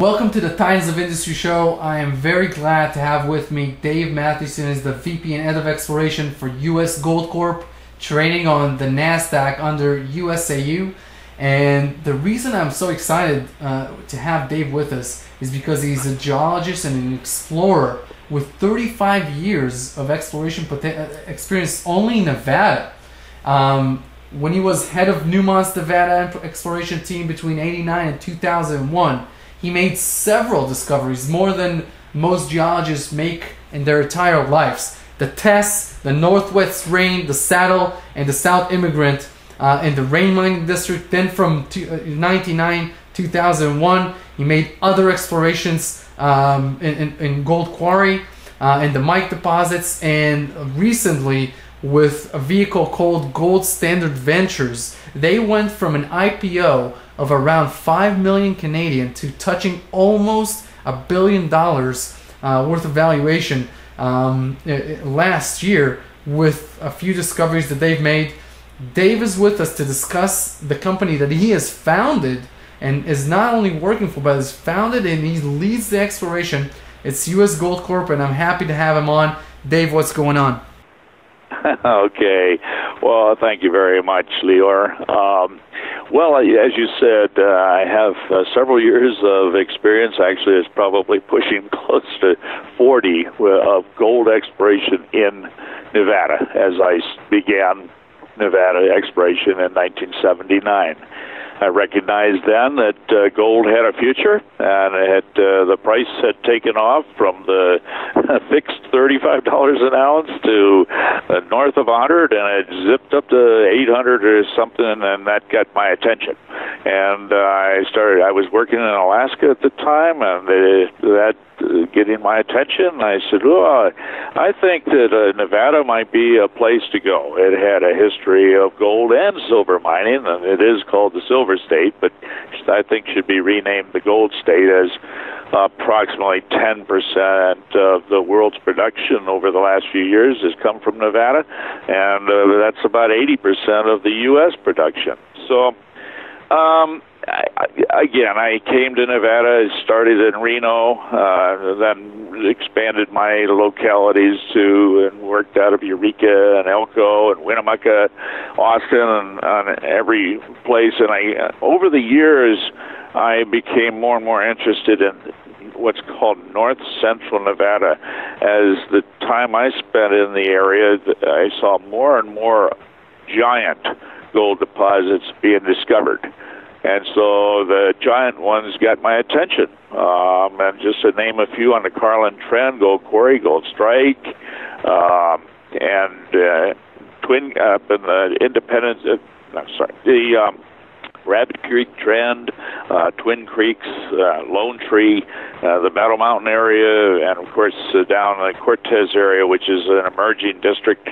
Welcome to the Titans of Industry show. I am very glad to have with me Dave Mathewson, is the VP and Head of Exploration for US Gold Corp, trading on the NASDAQ under USAU. And the reason I'm so excited to have Dave with us is because he's a geologist and an explorer with 35 years of exploration experience only in Nevada. When he was head of Newmont's Nevada exploration team between '89 and 2001, he made several discoveries, more than most geologists make in their entire lives. The Tess, the Northwest Rain, the Saddle, and the South Immigrant in the Rain Mining District. Then from 1999-2001, he made other explorations in Gold Quarry and the Mike deposits, and recently with a vehicle called Gold Standard Ventures. They went from an IPO of around 5 million Canadian to touching almost $1 billion worth of valuation last year, with a few discoveries that they've made. Dave is with us to discuss the company that he has founded and is not only working for, but has founded, and he leads the exploration. It's US Gold Corp, and I'm happy to have him on. Dave, what's going on? Okay. Well, thank you very much, Lior. Well, as you said, I have several years of experience. Actually, it's probably pushing close to 40 of gold exploration in Nevada, as I began Nevada exploration in 1979. I recognized then that gold had a future, and the price had taken off from the fixed $35 an ounce to north of 100, and it zipped up to 800 or something, and that got my attention. And I was working in Alaska at the time, and that getting my attention. I said, "Oh, I think that Nevada might be a place to go." It had a history of gold and silver mining, and it is called the Silver State, but I think should be renamed the Gold State, as approximately 10% of the world's production over the last few years has come from Nevada, and that's about 80% of the U.S. production. So, I came to Nevada, started in Reno, then expanded my localities to, and worked out of Eureka and Elko and Winnemucca, Austin, and every place. And over the years, I became more and more interested in what's called North Central Nevada. As the time I spent in the area, I saw more and more giant gold deposits being discovered. And so the giant ones got my attention. And just to name a few, on the Carlin Trend, Gold Quarry, Gold Strike, and Twin, and the Independence, the Rabbit Creek Trend, Twin Creeks, Lone Tree, the Battle Mountain area, and of course down the Cortez area, which is an emerging district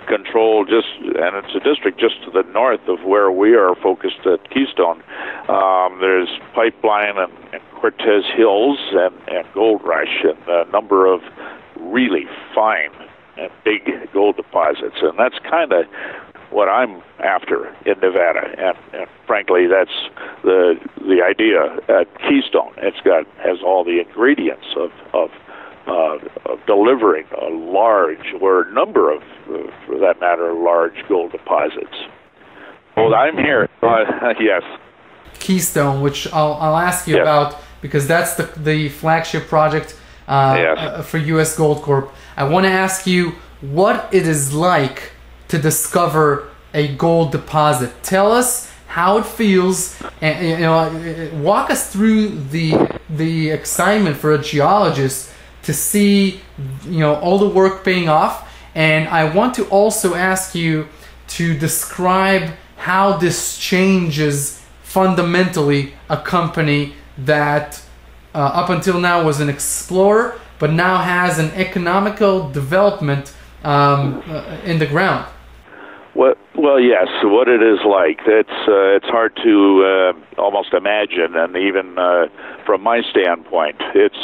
controlled and it's a district just to the north of where we are focused at Keystone. There's Pipeline and Cortez Hills and Gold Rush, and a number of really fine and big gold deposits, and that's kind of what I'm after in Nevada, and frankly, that's the idea at Keystone. Has all the ingredients of delivering a large, or a number of, for that matter, large gold deposits. Well, I'm here. Yes. Keystone, which I'll ask you about, because that's the flagship project for US Gold Corp. I want to ask you what it is like to discover a gold deposit. Tell us how it feels, and walk us through the excitement for a geologist to see all the work paying off. And I want to also ask you to describe how this changes fundamentally a company that up until now was an explorer, but now has an economical development in the ground. Well, yes. What it is like, it's hard to almost imagine, and even from my standpoint, it's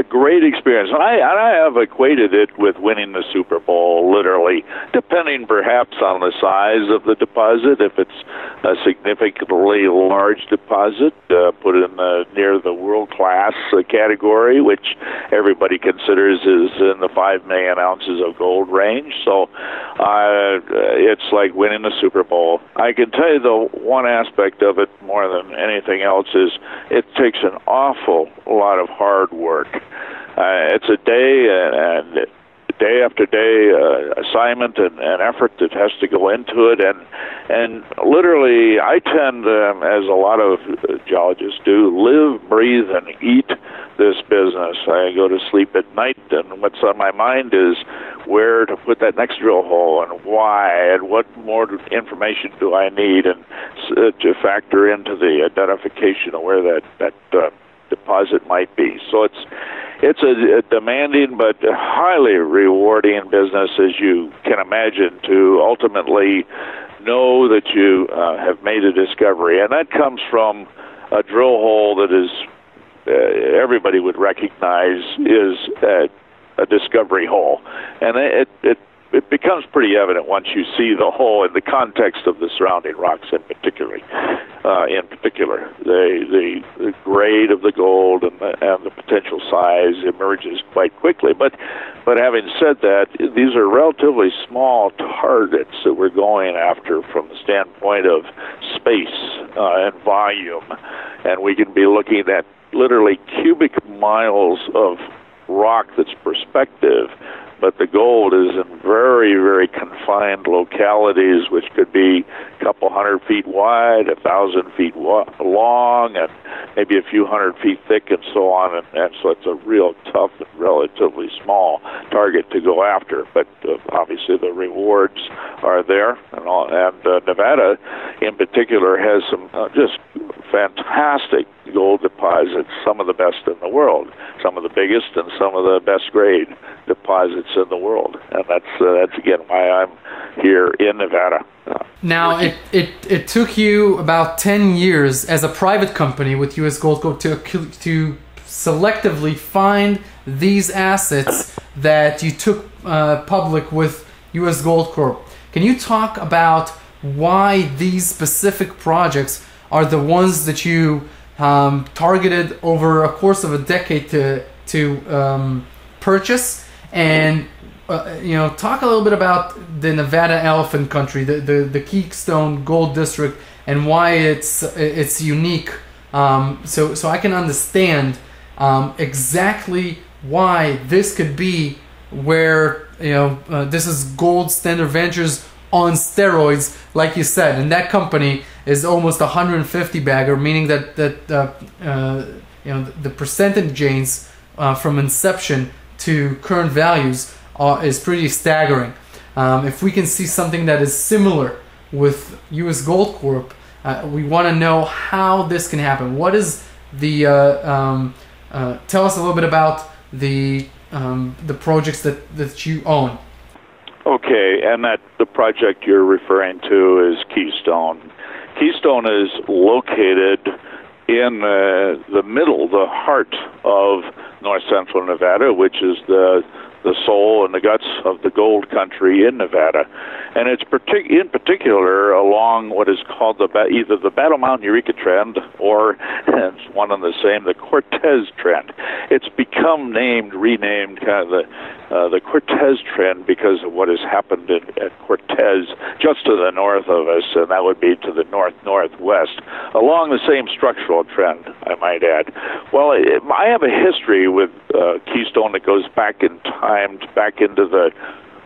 a great experience. I have equated it with winning the Super Bowl, literally, depending perhaps on the size of the deposit. If it's a significantly large deposit, put in near the world-class category, which everybody considers is in the 5 million ounces of gold range. So it's like winning the Super Bowl. I can tell you, the one aspect of it more than anything else is it takes an awful lot of hard work. It's a day after day assignment and effort that has to go into it, and literally I tend, as a lot of geologists do, live, breathe, and eat this business. I go to sleep at night, and what's on my mind is where to put that next drill hole and why, and what more information do I need, and to factor into the identification of where that deposit might be. So it's a demanding but highly rewarding business, as you can imagine, to ultimately know that you have made a discovery. And that comes from a drill hole that is everybody would recognize is a discovery hole. And it becomes pretty evident once you see the hole in the context of the surrounding rocks in particular. The grade of the gold and the potential size emerges quite quickly. But having said that, these are relatively small targets that we're going after from the standpoint of space and volume, and we can be looking at literally cubic miles of rock that's prospective. But the gold is in very, very confined localities, which could be a couple 100 feet wide, 1,000 feet long, and maybe a few 100 feet thick, and so on. And so it's a real tough and relatively small target to go after. But obviously the rewards are there, and Nevada, in particular, has some just fantastic gold deposits, some of the best in the world, some of the biggest and some of the best grade deposits in the world, and that's again why I'm here in Nevada. Now, it took you about 10 years as a private company with U.S. Gold Corp to selectively find these assets that you took public with U.S. Gold Corp. Can you talk about why these specific projects are the ones that you targeted over a course of a decade to purchase, and talk a little bit about the Nevada Elephant Country, the Keystone Gold District, and why it's unique, so I can understand exactly why this could be where this is Gold Standard Ventures on steroids, like you said, and that company is almost 150 bagger, meaning that the percentage gains from inception to current values is pretty staggering. If we can see something that is similar with U.S. Gold Corp, we want to know how this can happen. What is the tell us a little bit about the projects that you own. Okay, and the project you're referring to is Keystone. Keystone is located in the middle, the heart of north central Nevada, which is the soul and the guts of the gold country in Nevada. And it's in particular along what is called either the Battle Mountain Eureka Trend or, it's one and the same, the Cortez Trend. It's become renamed kind of the Cortez Trend because of what has happened at Cortez just to the north of us, and that would be to the north-northwest, along the same structural trend, I might add. Well, I have a history with Keystone that goes back in time, back into the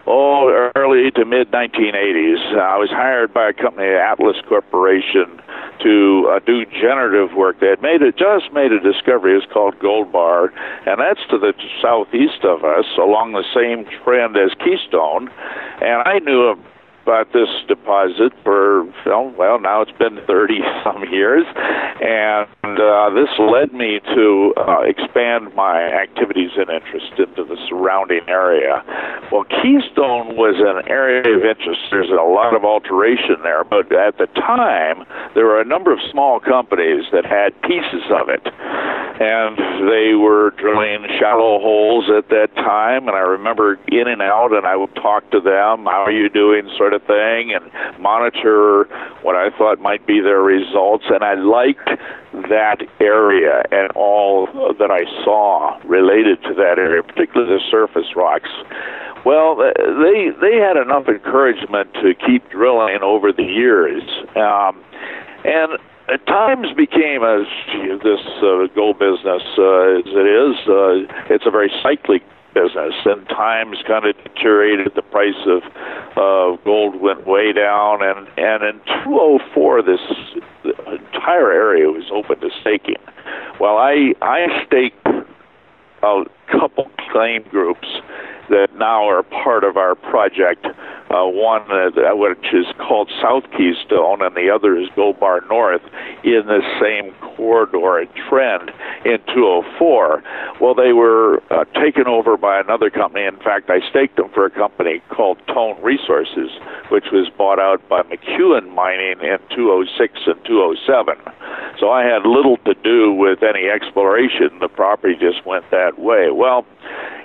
early to mid 1980s. I was hired by a company, Atlas Corporation, to do generative work. They had just made a discovery. It's called Gold Bar, and that's to the southeast of us, along the same trend as Keystone. And I knew about this deposit for, now it's been 30-some years, and this led me to expand my activities and interest into the surrounding area. Well, Keystone was an area of interest. There's a lot of alteration there, but at the time, there were a number of small companies that had pieces of it. and they were drilling shallow holes at that time, and I remember in and out, and I would talk to them, how are you doing, sort of thing, and monitor what I thought might be their results, and I liked that area and all that I saw related to that area, particularly the surface rocks. Well, they had enough encouragement to keep drilling over the years, and at times became, as this gold business as it is, it's a very cyclic business, and times kind of deteriorated. The price of gold went way down, and in 2004, the entire area was open to staking. Well, I staked a couple claim groups that now are part of our project. One which is called South Keystone, and the other is Gold Bar North, in the same corridor and trend in 2004. Well, they were taken over by another company. In fact, I staked them for a company called Tone Resources, which was bought out by McEwen Mining in 2006 and 2007. So I had little to do with any exploration. The property just went that way. Well,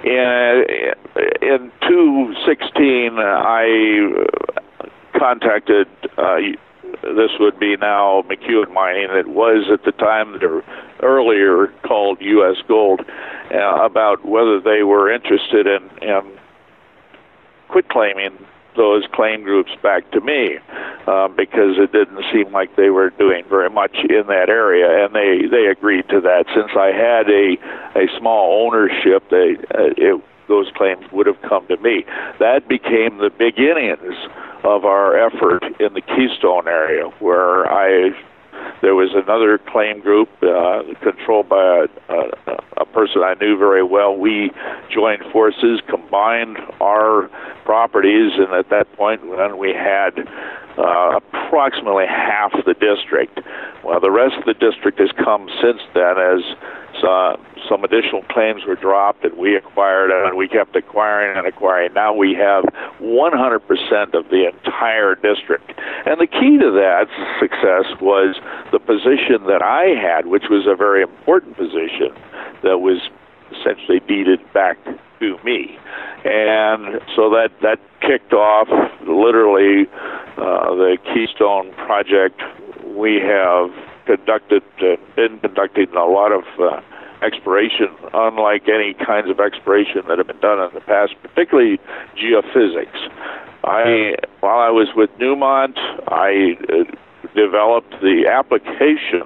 in 2016, I contacted, this would be now McEwen Mining, it was at the time earlier called U.S. Gold, about whether they were interested in quit claiming those claim groups back to me, because it didn't seem like they were doing very much in that area, and they agreed to that. Since I had a small ownership, those claims would have come to me. That became the beginnings of our effort in the Keystone area, where there was another claim group controlled by a person I knew very well. We joined forces, combined our properties, and at that point when we had approximately half the district. Well, the rest of the district has come since then as some additional claims were dropped, and we acquired, and we kept acquiring and acquiring. Now we have 100% of the entire district. And the key to that success was the position that I had, which was a very important position that was essentially deeded back to me. And so that kicked off literally the Keystone project. We have been conducting a lot of exploration, unlike any kinds of exploration that have been done in the past, particularly geophysics. While I was with Newmont, I developed the application,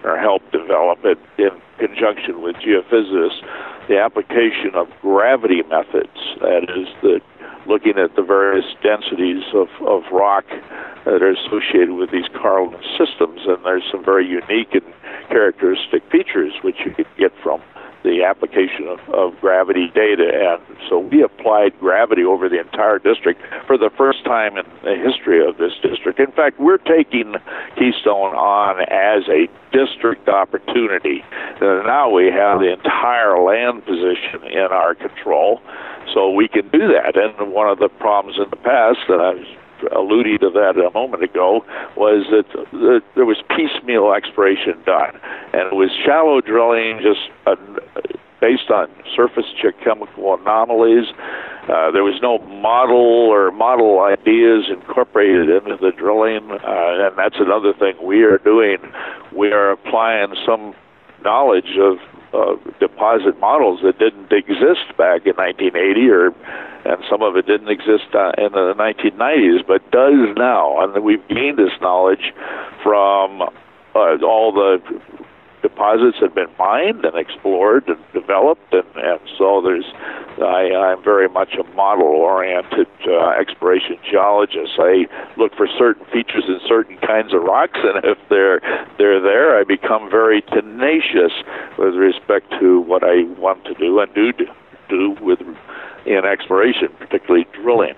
or helped develop it in conjunction with geophysicists, the application of gravity methods. That is, looking at the various densities of rock that are associated with these coralline systems, and there's some very unique and characteristic features which you could get from the application of gravity data. And so we applied gravity over the entire district for the first time in the history of this district. In fact, we're taking Keystone on as a district opportunity. Now we have the entire land position in our control, so we can do that. And one of the problems in the past, that I was alluding to that a moment ago, was that there was piecemeal exploration done, and it was shallow drilling, just based on surface geochemical anomalies. There was no model ideas incorporated into the drilling, and that's another thing we are doing. We are applying some knowledge of deposit models that didn't exist back in 1980, and some of it didn't exist in the 1990s, but does now. And we've gained this knowledge from all the deposits that have been mined and explored and developed, and so I'm very much a model-oriented exploration geologist. I look for certain features in certain kinds of rocks, and if they're there, I become very tenacious with respect to what I want to do and do in exploration, particularly drilling,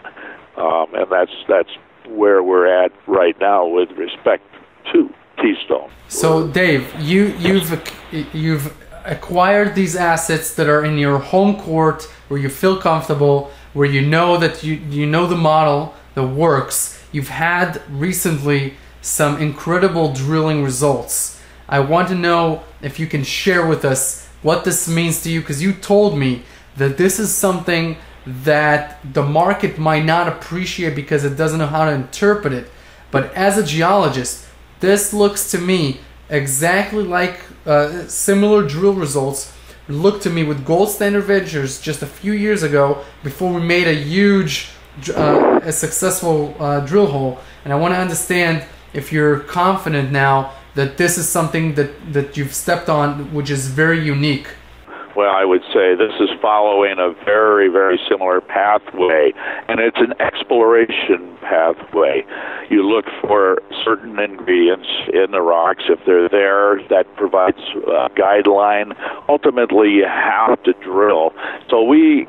and that's where we're at right now with respect to Keystone. So, Dave, you've acquired these assets that are in your home court, where you feel comfortable, where you know that you know the model that works. You've had recently some incredible drilling results. I want to know if you can share with us what this means to you, because you told me that this is something that the market might not appreciate because it doesn't know how to interpret it. But as a geologist, this looks to me exactly like similar drill results look to me with Gold Standard Ventures just a few years ago, before we made a huge, a successful drill hole. And I want to understand if you're confident now that this is something that you've stepped on, which is very unique. Well, I would say this is following a very, very similar pathway, and it's an exploration pathway. You look for certain ingredients in the rocks. If they're there, that provides a guideline. Ultimately, you have to drill. So we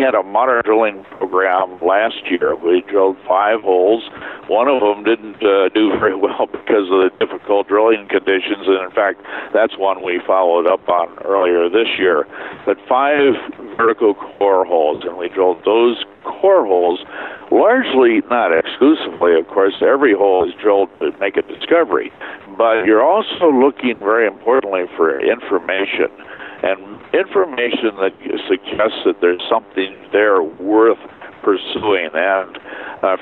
had a modern drilling program last year. We drilled 5 holes. One of them didn't do very well because of the difficult drilling conditions, and in fact, that's one we followed up on earlier this year. But 5 vertical core holes, and we drilled those core holes largely, not exclusively, of course. Every hole is drilled to make a discovery, but you're also looking very importantly for information, and information that suggests that there's something there worth pursuing and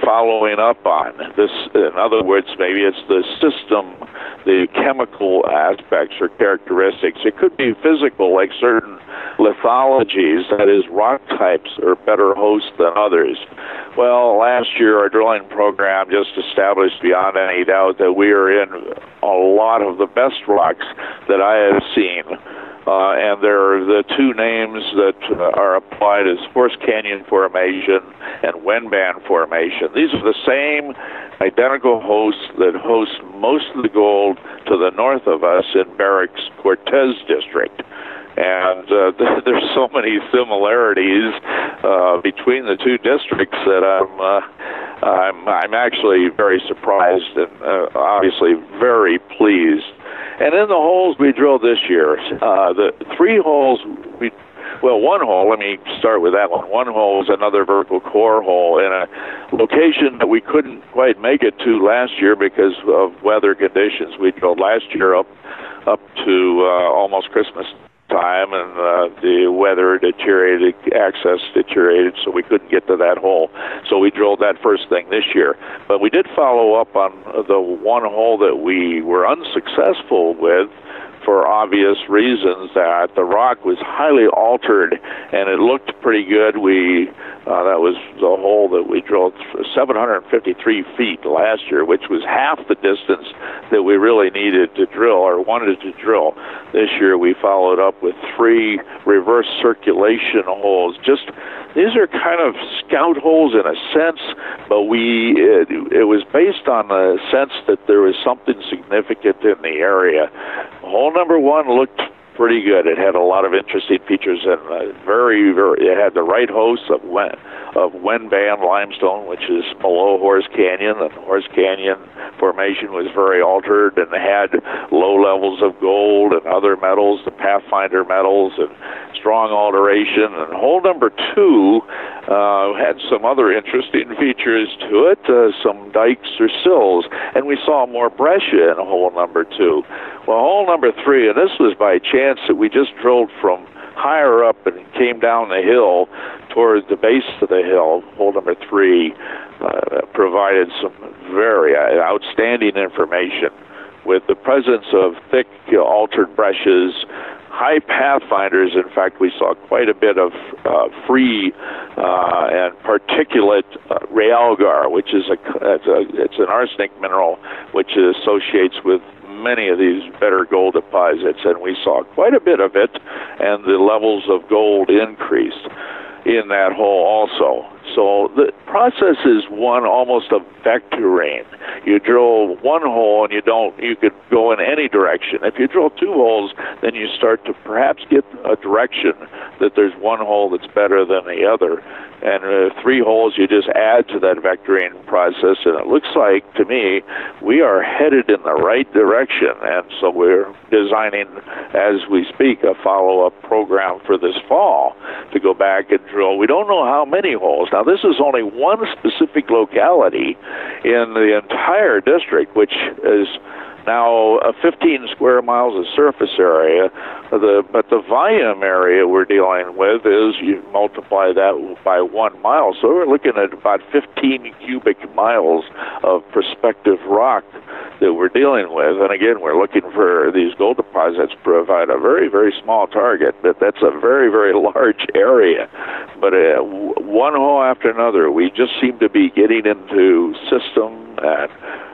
following up on. This, in other words, maybe it's the system, the chemical aspects or characteristics. It could be physical, like certain lithologies, that is, rock types are better hosts than others. Well, last year our drilling program just established beyond any doubt that we are in a lot of the best rocks that I have seen. And there are the 2 names that are applied as Horse Canyon Formation and Wenban Formation. These are the same identical hosts that host most of the gold to the north of us in Barrick's Cortez district. And there's so many similarities between the 2 districts that I'm actually very surprised and obviously very pleased. And in the holes we drilled this year, the 3 holes, one hole, let me start with that one. One hole is another vertical core hole in a location that we couldn't quite make it to last year because of weather conditions. We drilled last year up to almost Christmas time, and the weather deteriorated, access deteriorated, so we couldn't get to that hole. So we drilled that first thing this year. But we did follow up on the one hole that we were unsuccessful with, for obvious reasons, that the rock was highly altered and it looked pretty good. That was the hole that we drilled 753 feet last year, which was half the distance that we really needed to drill or wanted to drill. This year we followed up with 3 reverse circulation holes. These are kind of scout holes in a sense, but it was based on the sense that there was something significant in the area. Hole number 1 looked pretty good. It had a lot of interesting features, and it had the right host of Wenban limestone, which is below Horse Canyon, and Horse Canyon Formation was very altered and had low levels of gold and other metals, the Pathfinder metals, and strong alteration. And hole number 2 had some other interesting features to it, some dikes or sills, and we saw more breccia in hole number 2. Well, hole number 3, and this was by chance that we just drilled from higher up and came down the hill towards the base of the hill. Hole number 3 provided some very outstanding information with the presence of thick altered breccias, high pathfinders. In fact, we saw quite a bit of free and particulate realgar, which is it's an arsenic mineral which associates with many of these better gold deposits, and we saw quite a bit of it, and the levels of gold increased in that hole also. So the process is one almost of vectoring. You drill one hole and you could go in any direction. If you drill 2 holes, then you start to perhaps get a direction that there's one hole that's better than the other. And 3 holes, you just add to that vectoring process, and it looks like, to me, we are headed in the right direction. And so we're designing, as we speak, a follow-up program for this fall to go back and drill. We don't know how many holes. Now, this is only one specific locality in the entire district, which is Now, 15 square miles of surface area, but the volume area we're dealing with is, you multiply that by 1 mile, so we're looking at about 15 cubic miles of prospective rock that we're dealing with. And again, we're looking for these gold deposits provide a very, very small target, but that's a very, very large area. But one hole after another, we just seem to be getting into system and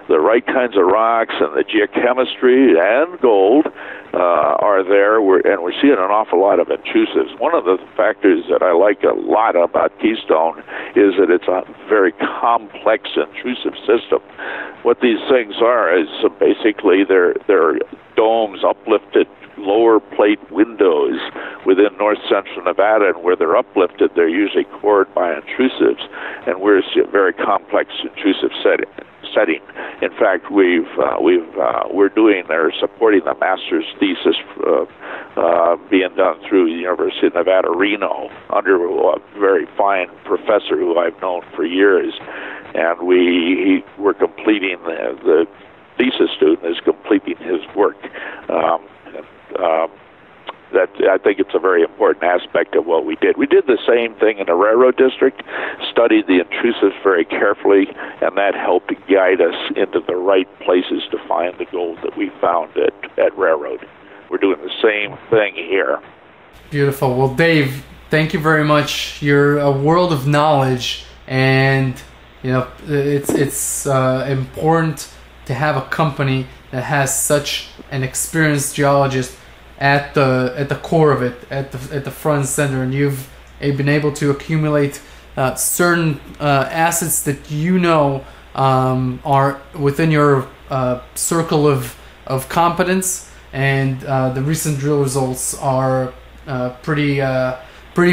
the right kinds of rocks, and the geochemistry and gold are there, and we're seeing an awful lot of intrusives. One of the factors that I like a lot about Keystone is that it's a very complex intrusive system. What these things are is basically they're domes, uplifted lower plate windows within north central Nevada, and where they're uplifted, they're usually cored by intrusives, and we're a very complex intrusive setting. In fact, they're supporting the master's thesis being done through the University of Nevada, Reno, under a very fine professor who I've known for years, and we're completing the thesis student is completing his work. That I think it's a very important aspect of what we did. We did the same thing in the railroad district, studied the intrusives very carefully, and that helped guide us into the right places to find the gold that we found at railroad. We're doing the same thing here. Beautiful. Well, Dave, thank you very much. You're a world of knowledge, and it's important to have a company that has such an experienced geologist at the core of it, at the front and center, and you've been able to accumulate certain assets that are within your circle of competence, and the recent drill results are pretty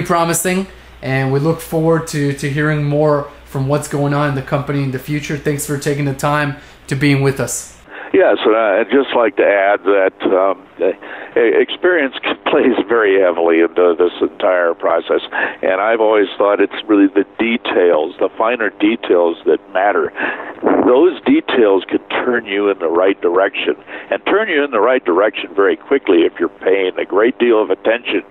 promising, and we look forward to hearing more from what's going on in the company in the future. Thanks for taking the time to being with us. Yes, and I'd just like to add that experience plays very heavily into this entire process, and I've always thought it's really the details, the finer details that matter. Those details can turn you in the right direction, and turn you in the right direction very quickly if you're paying a great deal of attention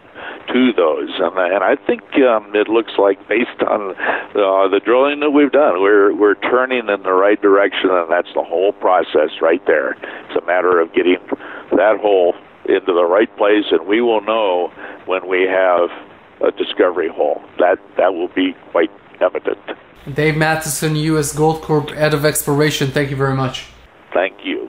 to those, and I think it looks like, based on the drilling that we've done, we're turning in the right direction, and that's the whole process right there. It's a matter of getting that hole into the right place, and we will know when we have a discovery hole. That will be quite evident. Dave Mathewson, U.S. Gold Corp, Head of Exploration. Thank you very much. Thank you.